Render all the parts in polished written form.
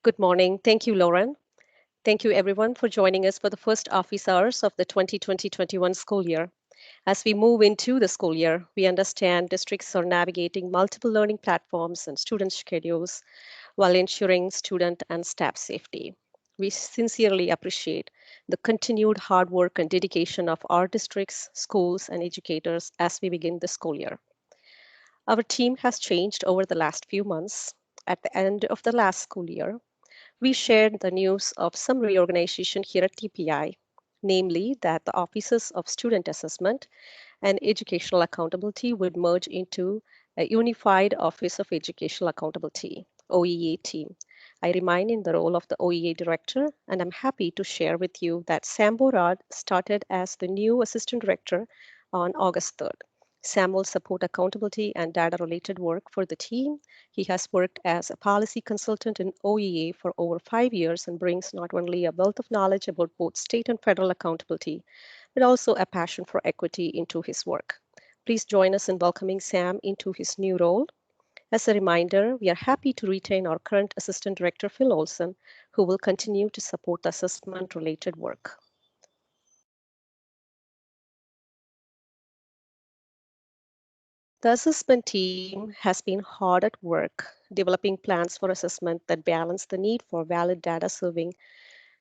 Good morning. Thank you, Lauren. Thank you, everyone, for joining us for the first office hours of the 2020-21 school year. As we move into the school year, we understand districts are navigating multiple learning platforms and student schedules while ensuring student and staff safety. We sincerely appreciate the continued hard work and dedication of our districts, schools, and educators as we begin the school year. Our team has changed over the last few months. At the end of the last school year, we shared the news of some reorganization here at TPI, namely that the Offices of Student Assessment and Educational Accountability would merge into a unified Office of Educational Accountability, OEA team. I remain in the role of the OEA director, and I'm happy to share with you that Sam Borad started as the new assistant director on August 3rd. Sam will support accountability and data related work for the team. He has worked as a policy consultant in OEA for over 5 years and brings not only a wealth of knowledge about both state and federal accountability, but also a passion for equity into his work. Please join us in welcoming Sam into his new role. As a reminder, we are happy to retain our current Assistant Director, Phil Olson, who will continue to support the assessment-related work. The assessment team has been hard at work developing plans for assessment that balance the need for valid data serving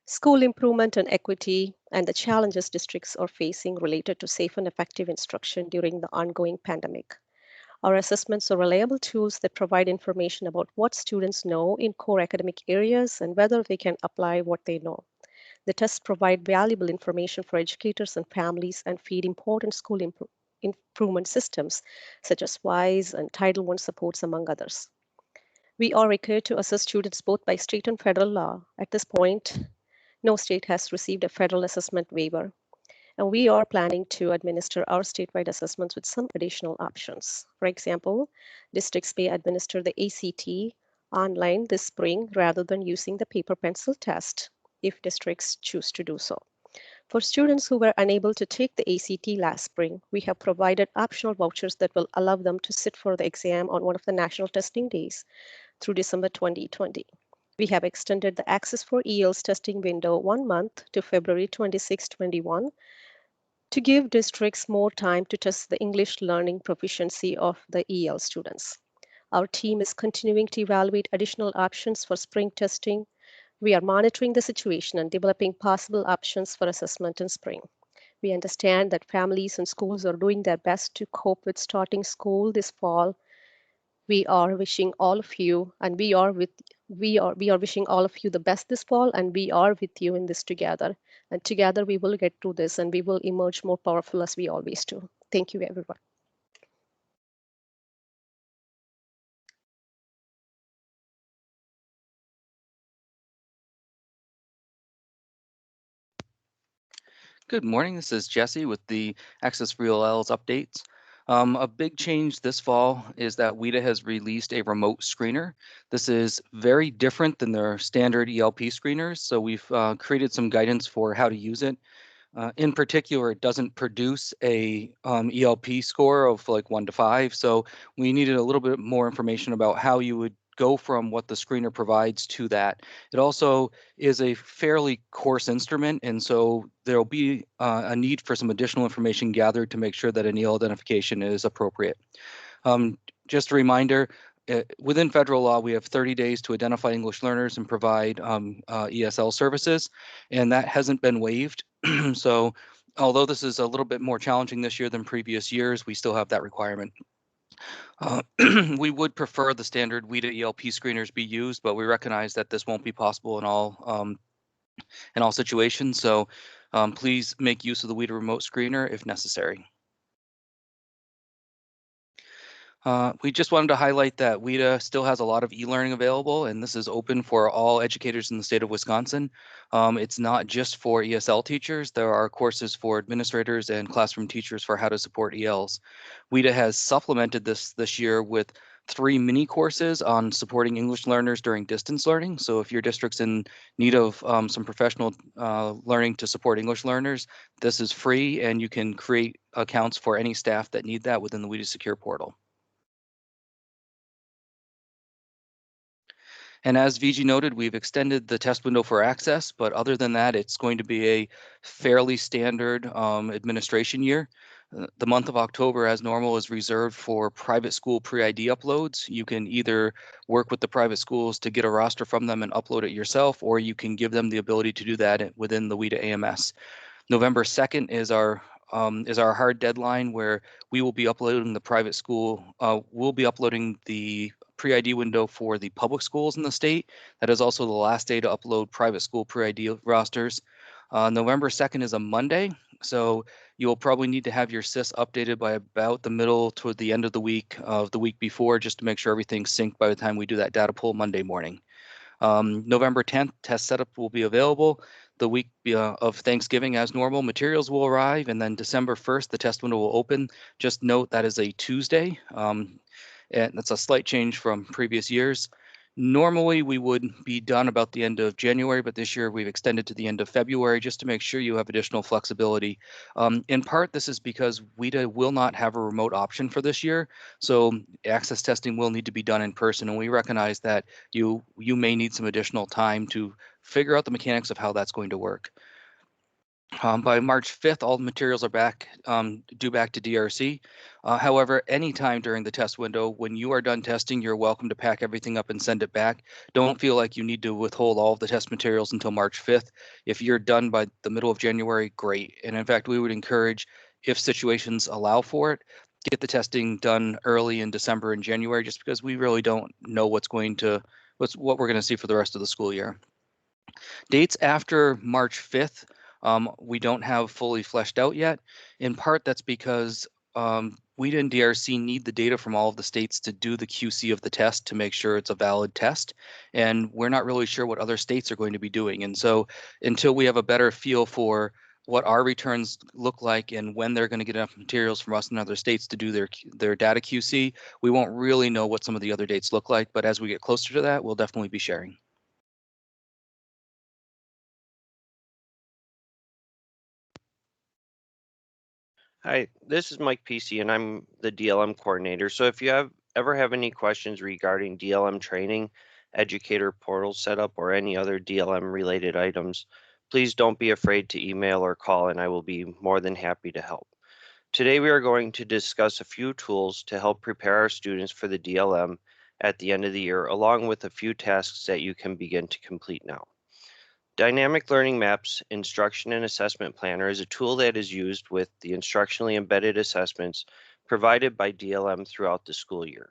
school improvement and equity, and the challenges districts are facing related to safe and effective instruction during the ongoing pandemic. Our assessments are reliable tools that provide information about what students know in core academic areas and whether they can apply what they know. The tests provide valuable information for educators and families and feed important school improvement systems such as WISE and Title I supports, among others. We are required to assess students both by state and federal law. At this point, no state has received a federal assessment waiver, and we are planning to administer our statewide assessments with some additional options. For example, districts may administer the ACT online this spring rather than using the paper pencil test if districts choose to do so. For students who were unable to take the ACT last spring, we have provided optional vouchers that will allow them to sit for the exam on one of the national testing days through December 2020. We have extended the Access for EL's testing window 1 month to February 26, 21 to give districts more time to test the English learning proficiency of the EL students. Our team is continuing to evaluate additional options for spring testing. We are monitoring the situation and developing possible options for assessment in spring. We understand that families and schools are doing their best to cope with starting school this fall. We are wishing all of you, and we are wishing all of you the best this fall, and we are with you in this together. And together we will get through this, and we will emerge more powerful as we always do. Thank you, everyone. Good morning, this is Jesse with the Access for EL's updates. A big change this fall is that WIDA has released a remote screener. This is very different than their standard ELP screeners, so we've created some guidance for how to use it. In particular, it doesn't produce a ELP score of like 1 to 5, so we needed a little bit more information about how you would go from what the screener provides to that. It also is a fairly coarse instrument, and so there'll be a need for some additional information gathered to make sure that an EL identification is appropriate. Just a reminder, within federal law, we have 30 days to identify English learners and provide ESL services, and that hasn't been waived. So although this is a little bit more challenging this year than previous years, we still have that requirement. We would prefer the standard WIDA ELP screeners be used, but we recognize that this won't be possible in all situations. So please make use of the WIDA remote screener if necessary. We just wanted to highlight that WIDA still has a lot of e-learning available, and this is open for all educators in the state of Wisconsin. It's not just for ESL teachers. There are courses for administrators and classroom teachers for how to support ELs. WIDA has supplemented this year with 3 mini courses on supporting English learners during distance learning. So if your district's in need of some professional learning to support English learners, this is free, and you can create accounts for any staff that need that within the WIDA Secure portal. And as VG noted, we've extended the test window for access, but other than that, it's going to be a fairly standard administration year. The month of October, as normal, is reserved for private school pre-ID uploads. You can either work with the private schools to get a roster from them and upload it yourself, or you can give them the ability to do that within the WIDA AMS. November 2nd is our hard deadline where we will be uploading the private school. We'll be uploading the pre-ID window for the public schools in the state. That is also the last day to upload private school pre-ID rosters. November 2nd is a Monday, so you'll probably need to have your SIS updated by about the middle toward the end of the week before, just to make sure everything's synced by the time we do that data pull Monday morning. November 10th, test setup will be available. The week of Thanksgiving, as normal, materials will arrive, and then December 1st, the test window will open. Just note that is a Tuesday, and that's a slight change from previous years. Normally, we would be done about the end of January, but this year we've extended to the end of February just to make sure you have additional flexibility. In part, this is because WIDA will not have a remote option for this year, so access testing will need to be done in person, and we recognize that you may need some additional time to figure out the mechanics of how that's going to work. By March 5th, all the materials are due back to DRC. However, anytime during the test window, when you are done testing, you're welcome to pack everything up and send it back. Don't feel like you need to withhold all of the test materials until March 5th. If you're done by the middle of January, great. And in fact, we would encourage, if situations allow for it, get the testing done early in December and January, just because we really don't know what we're going to see for the rest of the school year. Dates after March 5th, we don't have fully fleshed out yet. In part, that's because WIDA and DRC need the data from all of the states to do the QC of the test to make sure it's a valid test. And we're not really sure what other states are going to be doing. And so until we have a better feel for what our returns look like and when they're going to get enough materials from us and other states to do their data QC, we won't really know what some of the other dates look like. But as we get closer to that, we'll definitely be sharing. Hi, this is Mike PC, and I'm the DLM coordinator. So if you ever have any questions regarding DLM training, educator portal setup, or any other DLM related items, please don't be afraid to email or call, and I will be more than happy to help. Today we are going to discuss a few tools to help prepare our students for the DLM at the end of the year, along with a few tasks that you can begin to complete now. Dynamic Learning Maps Instruction and Assessment Planner is a tool that is used with the instructionally embedded assessments provided by DLM throughout the school year.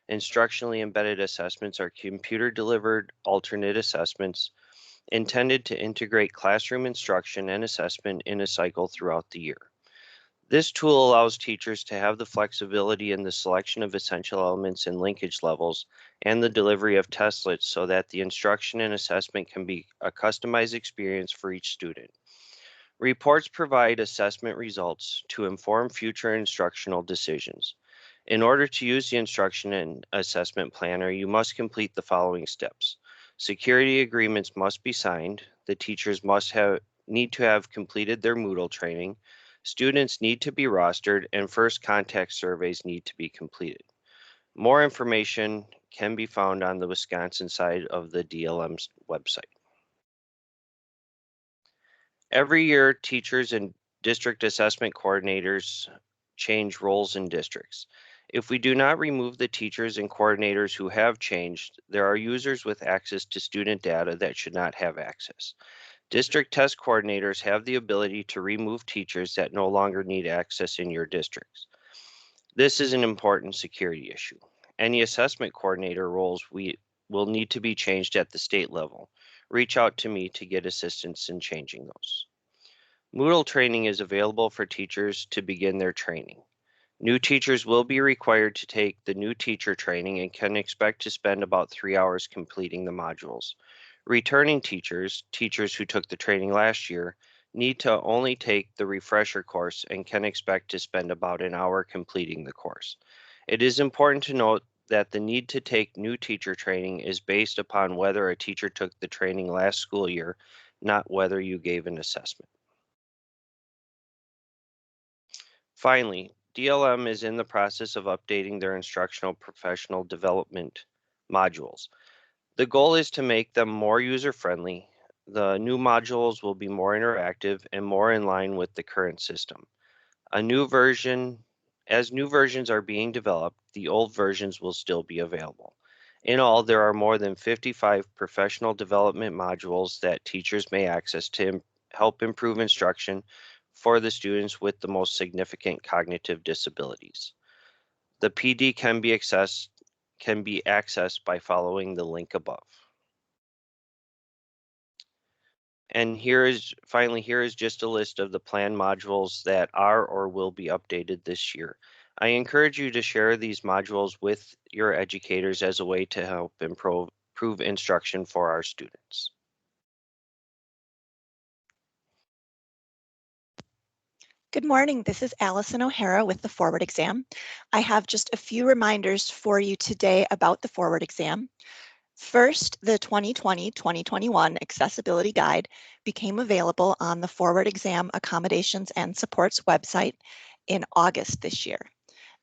Instructionally embedded assessments are computer-delivered alternate assessments intended to integrate classroom instruction and assessment in a cycle throughout the year. This tool allows teachers to have the flexibility in the selection of essential elements and linkage levels and the delivery of testlets so that the instruction and assessment can be a customized experience for each student. Reports provide assessment results to inform future instructional decisions. In order to use the instruction and assessment planner, you must complete the following steps. Security agreements must be signed. The teachers need to have completed their Moodle training. Students need to be rostered, and first contact surveys need to be completed. More information can be found on the Wisconsin side of the DLM's website. Every year, teachers and district assessment coordinators change roles in districts. If we do not remove the teachers and coordinators who have changed, there are users with access to student data that should not have access. District test coordinators have the ability to remove teachers that no longer need access in your districts. This is an important security issue. Any assessment coordinator roles will need to be changed at the state level. Reach out to me to get assistance in changing those. Moodle training is available for teachers to begin their training. New teachers will be required to take the new teacher training and can expect to spend about 3 hours completing the modules. Returning teachers who took the training last year, need to only take the refresher course and can expect to spend about an hour completing the course. It is important to note that the need to take new teacher training is based upon whether a teacher took the training last school year, not whether you gave an assessment. Finally, DLM is in the process of updating their instructional professional development modules. The goal is to make them more user-friendly. The new modules will be more interactive and more in line with the current system. As new versions are being developed, the old versions will still be available. In all, there are more than 55 professional development modules that teachers may access to help improve instruction for the students with the most significant cognitive disabilities. The PD can be accessed by following the link above. And here is just a list of the planned modules that are or will be updated this year. I encourage you to share these modules with your educators as a way to help improve instruction for our students. Good morning, this is Allison O'Hara with the Forward Exam. I have just a few reminders for you today about the Forward Exam. First, the 2020-2021 Accessibility Guide became available on the Forward Exam Accommodations and Supports website in August this year.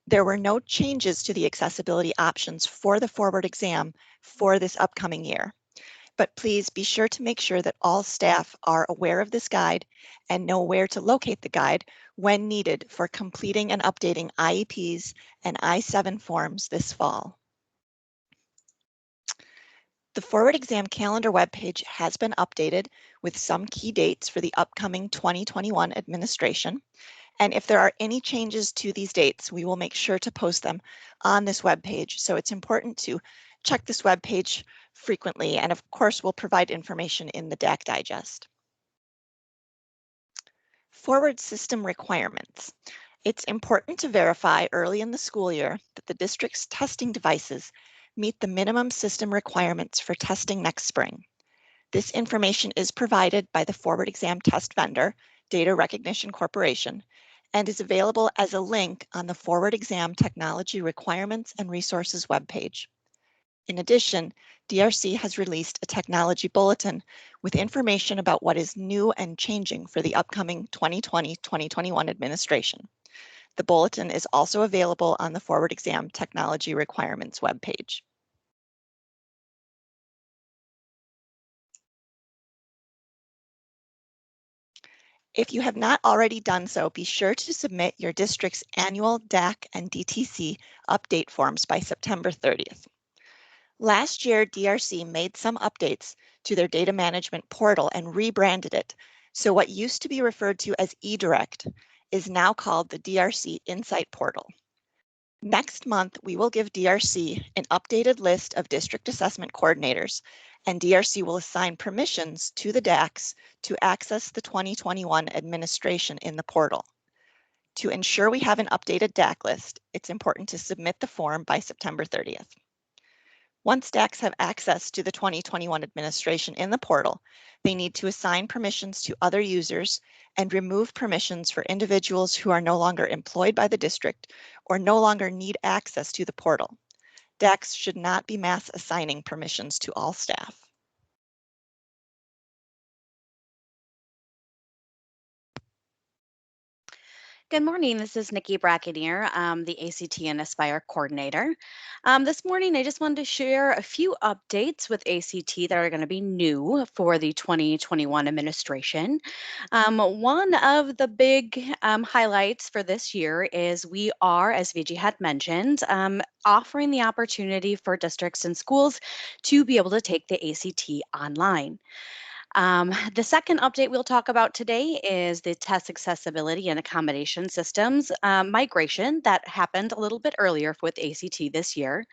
There were no changes to the accessibility options for the Forward Exam for this upcoming year. But please be sure to make sure that all staff are aware of this guide and know where to locate the guide when needed for completing and updating IEPs and I-7 forms this fall. The Forward Exam calendar webpage has been updated with some key dates for the upcoming 2021 administration. And if there are any changes to these dates, we will make sure to post them on this webpage. So it's important to check this webpage frequently. And of course, we'll provide information in the DAC Digest. Forward system requirements. It's important to verify early in the school year that the district's testing devices meet the minimum system requirements for testing next spring. This information is provided by the Forward Exam test vendor, Data Recognition Corporation, and is available as a link on the Forward Exam Technology Requirements and Resources webpage. In addition, DRC has released a technology bulletin with information about what is new and changing for the upcoming 2020-2021 administration. The bulletin is also available on the Forward Exam Technology Requirements webpage. If you have not already done so, be sure to submit your district's annual DAC and DTC update forms by September 30th. Last year, DRC made some updates to their data management portal and rebranded it. So what used to be referred to as eDirect is now called the DRC Insight Portal. Next month, we will give DRC an updated list of district assessment coordinators, and DRC will assign permissions to the DACs to access the 2021 administration in the portal. To ensure we have an updated DAC list, it's important to submit the form by September 30th. Once DACs have access to the 2021 administration in the portal, they need to assign permissions to other users and remove permissions for individuals who are no longer employed by the district or no longer need access to the portal. DACs should not be mass assigning permissions to all staff. Good morning. This is Nikki Brackenier, the ACT and Aspire coordinator. This morning, I just wanted to share a few updates with ACT that are going to be new for the 2021 administration. One of the big highlights for this year is we are, as Vijay had mentioned, offering the opportunity for districts and schools to be able to take the ACT online. The second update we'll talk about today is the test accessibility and accommodation systems migration that happened a little bit earlier with ACT this year.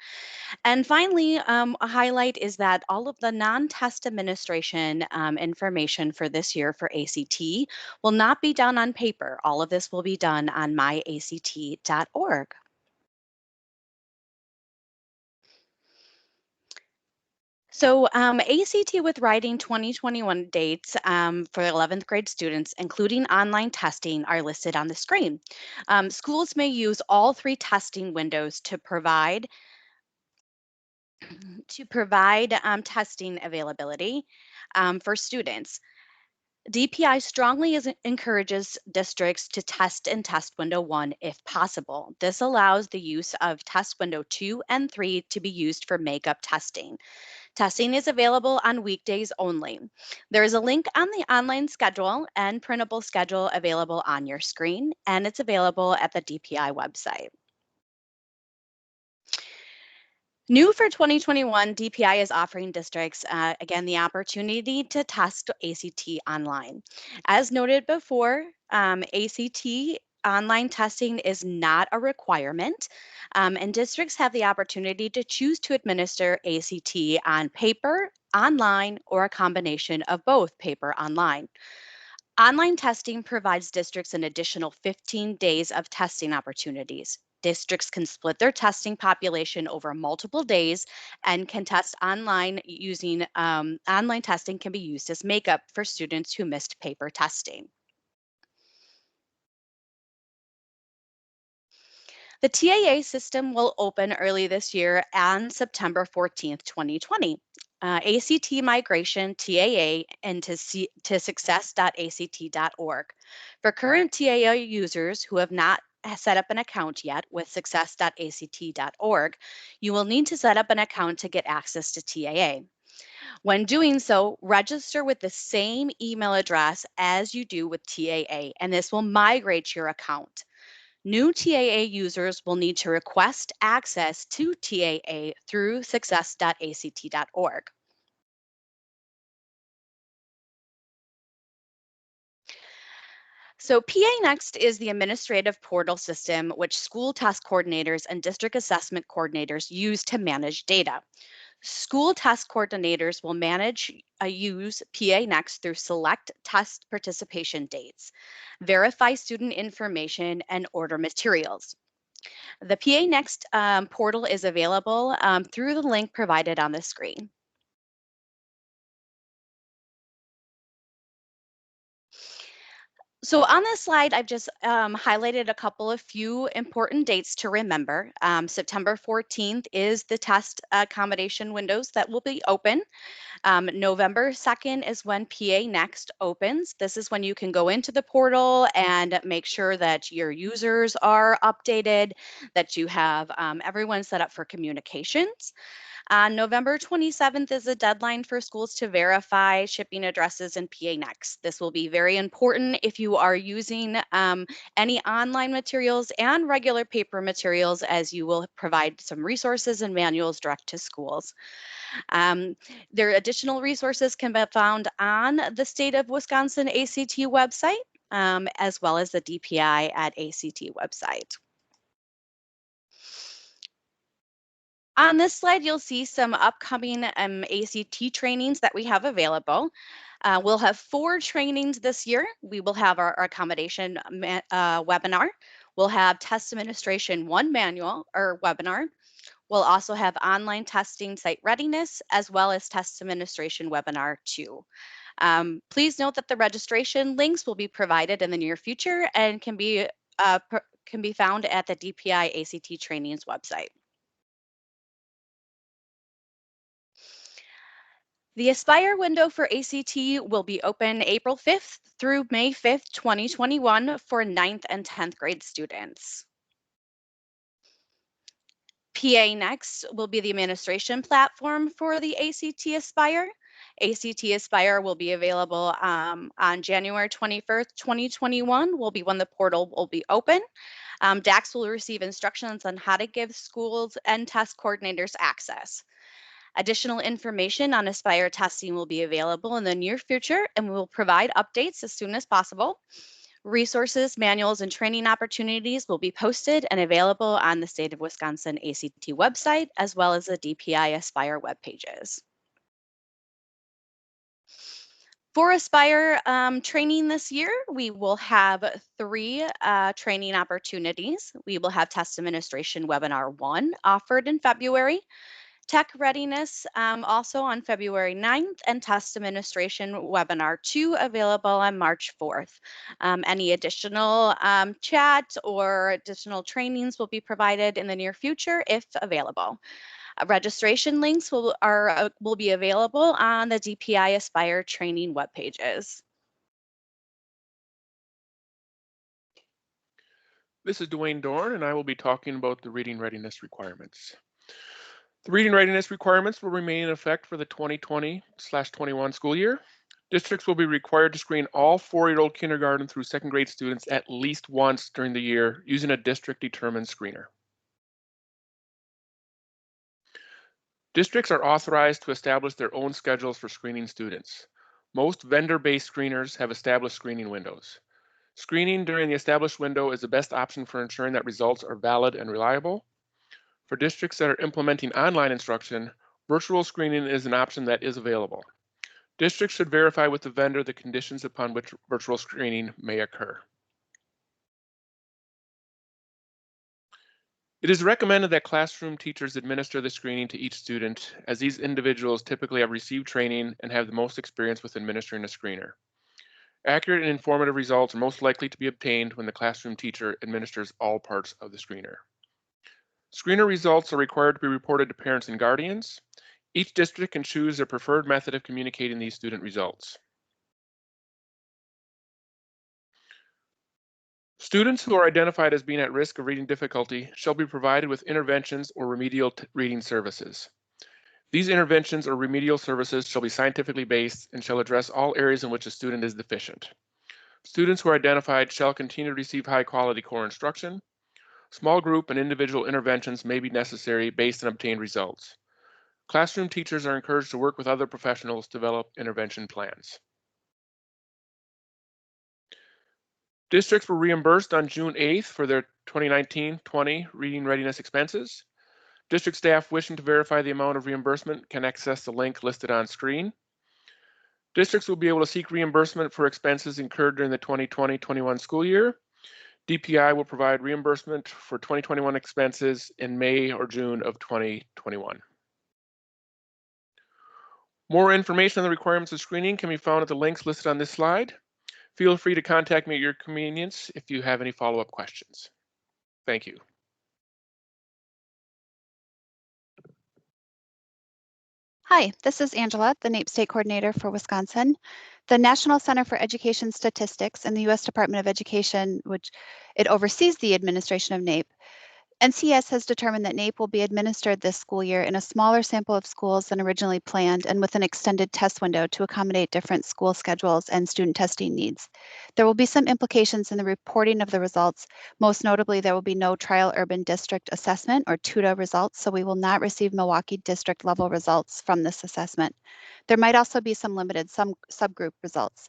And finally, a highlight is that all of the non-test administration information for this year for ACT will not be done on paper. All of this will be done on myact.org. So ACT with Writing 2021 dates for 11th grade students, including online testing, are listed on the screen. Schools may use all three testing windows to provide testing availability for students. DPI strongly encourages districts to test in test window 1 if possible. This allows the use of test window 2 and 3 to be used for makeup testing. Testing is available on weekdays only. There is a link on the online schedule and printable schedule available on your screen, and it's available at the DPI website. New for 2021, DPI is offering districts, again, the opportunity to test ACT online. As noted before, ACT online testing is not a requirement, and districts have the opportunity to choose to administer ACT on paper, online, or a combination of both paper online. Online testing provides districts an additional 15 days of testing opportunities. Districts can split their testing population over multiple days and can test online using online testing can be used as makeup for students who missed paper testing. The TAA system will open early this year on September 14th, 2020. ACT migration TAA into to success.act.org. For current TAA users who have not set up an account yet with success.act.org, you will need to set up an account to get access to TAA. When doing so, register with the same email address as you do with TAA, and this will migrate your account. New TAA users will need to request access to TAA through success.act.org. So PA Next is the administrative portal system which school test coordinators and district assessment coordinators use to manage data. School test coordinators will use PA Next through select test participation dates, verify student information, and order materials. The PA Next portal is available through the link provided on the screen. So on this slide, I've just highlighted a couple of few important dates to remember. September 14th is the test accommodation windows that will be open. November 2nd is when PA Next opens. This is when you can go into the portal and make sure that your users are updated, that you have everyone set up for communications. November 27th is the deadline for schools to verify shipping addresses in PA Next. This will be very important if you are using any online materials and regular paper materials, as you will provide some resources and manuals direct to schools. Their additional resources can be found on the State of Wisconsin ACT website, as well as the DPI at ACT website. On this slide, you'll see some upcoming ACT trainings that we have available. We'll have 4 trainings this year. We will have our accommodation webinar. We'll have test administration 1 manual or webinar. We'll also have online testing site readiness, as well as test administration webinar 2. Please note that the registration links will be provided in the near future and can be found at the DPI ACT trainings website. The Aspire window for ACT will be open April 5th through May 5th, 2021 for 9th and 10th grade students. PA Next will be the administration platform for the ACT Aspire. ACT Aspire will be available on January 21st, 2021 will be when the portal will be open. DAX will receive instructions on how to give schools and test coordinators access. Additional information on Aspire testing will be available in the near future, and we will provide updates as soon as possible. Resources, manuals, and training opportunities will be posted and available on the State of Wisconsin ACT website, as well as the DPI Aspire web pages. For Aspire training this year, we will have 3 training opportunities. We will have Test Administration Webinar 1 offered in February, Tech Readiness also on February 9th, and Test Administration Webinar 2 available on March 4th. Any additional chat or additional trainings will be provided in the near future if available. Registration links will be available on the DPI Aspire training web pages. This is Dwayne Dorn, and I will be talking about the reading readiness requirements. The reading readiness requirements will remain in effect for the 2020/21 school year. Districts will be required to screen all 4-year-old kindergarten through 2nd grade students at least once during the year using a district-determined screener. Districts are authorized to establish their own schedules for screening students. Most vendor-based screeners have established screening windows. Screening during the established window is the best option for ensuring that results are valid and reliable. For districts that are implementing online instruction, virtual screening is an option that is available. Districts should verify with the vendor the conditions upon which virtual screening may occur. It is recommended that classroom teachers administer the screening to each student, as these individuals typically have received training and have the most experience with administering a screener. Accurate and informative results are most likely to be obtained when the classroom teacher administers all parts of the screener. Screener results are required to be reported to parents and guardians. Each district can choose their preferred method of communicating these student results. Students who are identified as being at risk of reading difficulty shall be provided with interventions or remedial reading services. These interventions or remedial services shall be scientifically based and shall address all areas in which a student is deficient. Students who are identified shall continue to receive high-quality core instruction. Small group and individual interventions may be necessary based on obtained results. Classroom teachers are encouraged to work with other professionals to develop intervention plans. Districts were reimbursed on June 8th for their 2019-20 reading readiness expenses. District staff wishing to verify the amount of reimbursement can access the link listed on screen. Districts will be able to seek reimbursement for expenses incurred during the 2020-21 school year. DPI will provide reimbursement for 2021 expenses in May or June of 2021. More information on the requirements of screening can be found at the links listed on this slide. Feel free to contact me at your convenience if you have any follow-up questions. Thank you. Hi, this is Angela, the NAEP State Coordinator for Wisconsin. The National Center for Education Statistics and the U.S. Department of Education, which it oversees the administration of NAEP, NCS has determined that NAEP will be administered this school year in a smaller sample of schools than originally planned and with an extended test window to accommodate different school schedules and student testing needs. There will be some implications in the reporting of the results. Most notably, there will be no Trial Urban District Assessment or TUDA results, so we will not receive Milwaukee District level results from this assessment. There might also be some limited subgroup results.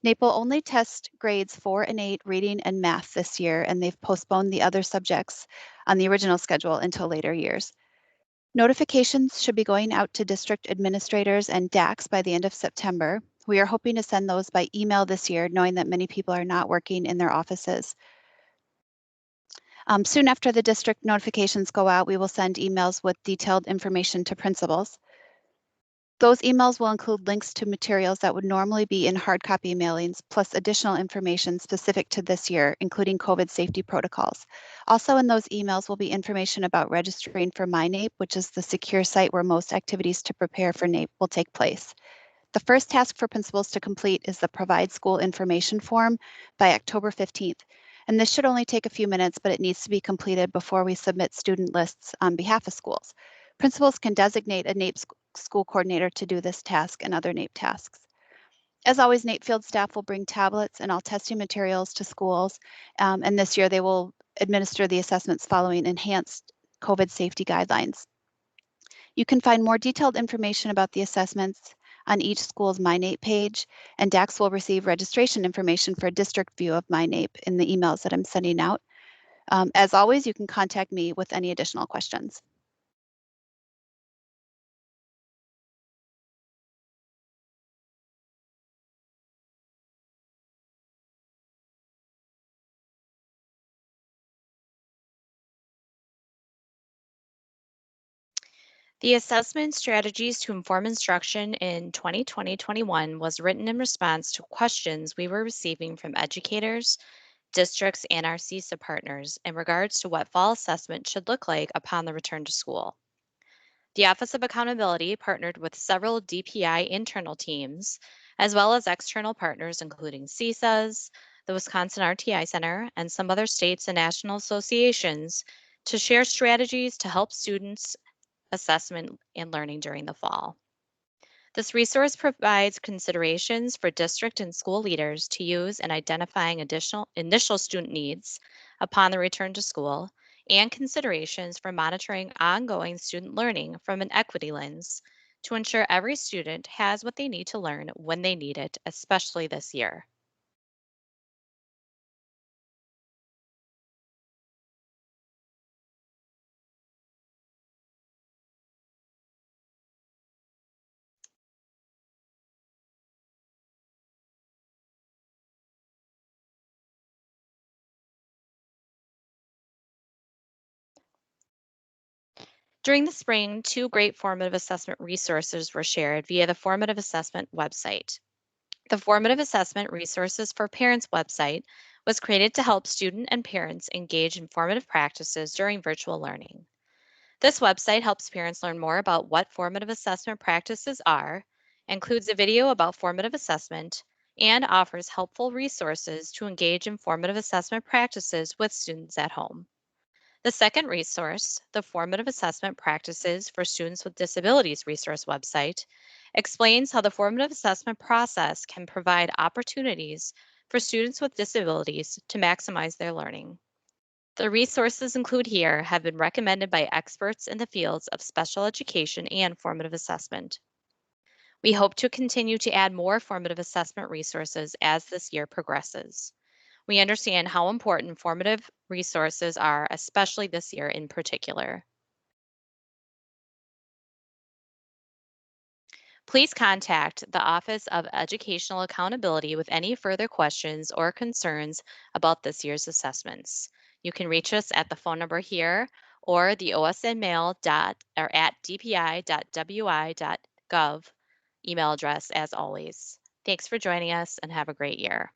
NAEP will only test grades 4 and 8 reading and math this year, and they've postponed the other subjects on the original schedule until later years. Notifications should be going out to district administrators and DACs by the end of September. We are hoping to send those by email this year, knowing that many people are not working in their offices. Soon after the district notifications go out, we will send emails with detailed information to principals. Those emails will include links to materials that would normally be in hard copy mailings, plus additional information specific to this year, including COVID safety protocols. Also in those emails will be information about registering for MyNAEP, which is the secure site where most activities to prepare for NAEP will take place. The first task for principals to complete is the Provide School Information form by October 15th. And this should only take a few minutes, but it needs to be completed before we submit student lists on behalf of schools. Principals can designate a NAEP school coordinator to do this task and other NAEP tasks. As always, NAEP field staff will bring tablets and all testing materials to schools, and this year they will administer the assessments following enhanced COVID safety guidelines. You can find more detailed information about the assessments on each school's MyNAEP page, and DACs will receive registration information for a district view of MyNAEP in the emails that I'm sending out. As always, you can contact me with any additional questions. The assessment strategies to inform instruction in 2020-21 was written in response to questions we were receiving from educators, districts, and our CESA partners in regards to what fall assessment should look like upon the return to school. The Office of Accountability partnered with several DPI internal teams, as well as external partners, including CESAs, the Wisconsin RTI Center, and some other states and national associations to share strategies to help students assessment, and learning during the fall. This resource provides considerations for district and school leaders to use in identifying initial student needs upon the return to school and considerations for monitoring ongoing student learning from an equity lens to ensure every student has what they need to learn when they need it, especially this year. During the spring, 2 great formative assessment resources were shared via the Formative Assessment website. The Formative Assessment Resources for Parents website was created to help student and parents engage in formative practices during virtual learning. This website helps parents learn more about what formative assessment practices are, includes a video about formative assessment, and offers helpful resources to engage in formative assessment practices with students at home. The second resource, the Formative Assessment Practices for Students with Disabilities resource website, explains how the formative assessment process can provide opportunities for students with disabilities to maximize their learning. The resources included here have been recommended by experts in the fields of special education and formative assessment. We hope to continue to add more formative assessment resources as this year progresses. We understand how important formative resources are, especially this year in particular. Please contact the Office of Educational Accountability with any further questions or concerns about this year's assessments. You can reach us at the phone number here or the osnmail.dpi.wi.gov email address as always. Thanks for joining us and have a great year.